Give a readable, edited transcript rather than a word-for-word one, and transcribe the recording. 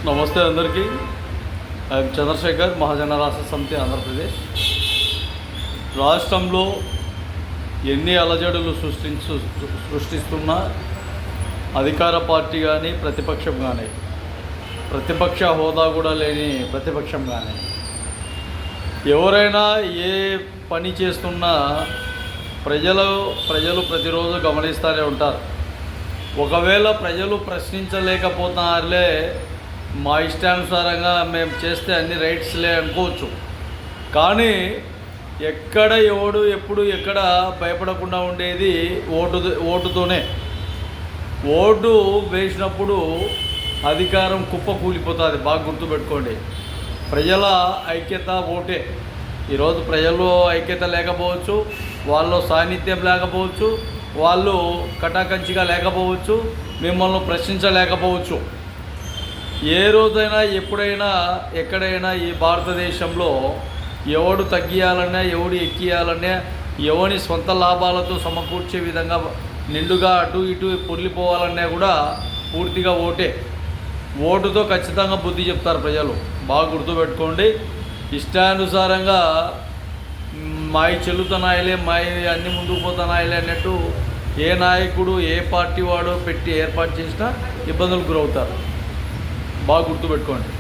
నమస్తే అందరికీ. ఐఎమ్ చంద్రశేఖర్, మహాజన రాష్ట్ర సమితి, ఆంధ్రప్రదేశ్. రాష్ట్రంలో ఎన్ని అలజడులు సృష్టిస్తున్న అధికార పార్టీ కానీ ప్రతిపక్షం కానీ, ప్రతిపక్ష హోదా కూడా లేని ప్రతిపక్షం కానీ, ఎవరైనా ఏ పని చేస్తున్నా ప్రజలు ప్రతిరోజు గమనిస్తూనే ఉంటారు. ఒకవేళ ప్రజలు ప్రశ్నించలేకపోతున్నారులే, మా ఇష్టానుసారంగా మేము చేస్తే అన్ని రైట్స్లే అనుకోవచ్చు. కానీ ఎక్కడ ఎవడు ఎప్పుడు ఎక్కడ భయపడకుండా ఉండేది ఓటుతోనే. ఓటు వేసినప్పుడు అధికారం కుప్ప కూలిపోతుంది. బాగా గుర్తుపెట్టుకోండి. ప్రజల ఐక్యత ఓటే. ఈరోజు ప్రజల్లో ఐక్యత లేకపోవచ్చు, వాళ్ళు సాన్నిధ్యం లేకపోవచ్చు, వాళ్ళు కటాకంచిగా లేకపోవచ్చు, మిమ్మల్ని ప్రశ్నించలేకపోవచ్చు. ఏ రోజైనా ఎప్పుడైనా ఎక్కడైనా ఈ భారతదేశంలో ఎవడు తగ్గియాలన్నా, ఎవడు ఎక్కియాలన్నా, ఎవని సొంత లాభాలతో సమకూర్చే విధంగా నిండుగా అటు ఇటు పొర్లిపోవాలన్నా కూడా పూర్తిగా ఓటే. ఓటుతో ఖచ్చితంగా బుద్ధి చెప్తారు ప్రజలు. బాగా గుర్తుపెట్టుకోండి. ఇష్టానుసారంగా మాయి చెల్లుతున్నాయిలే, మాయి అన్ని ముందుకు పోతున్నాయిలే అన్నట్టు ఏ నాయకుడు ఏ పార్టీ వాడో పెట్టి ఏర్పాటు చేసినా ఇబ్బందులకు గురవుతారు. బాగా గుర్తుపెట్టుకోండి.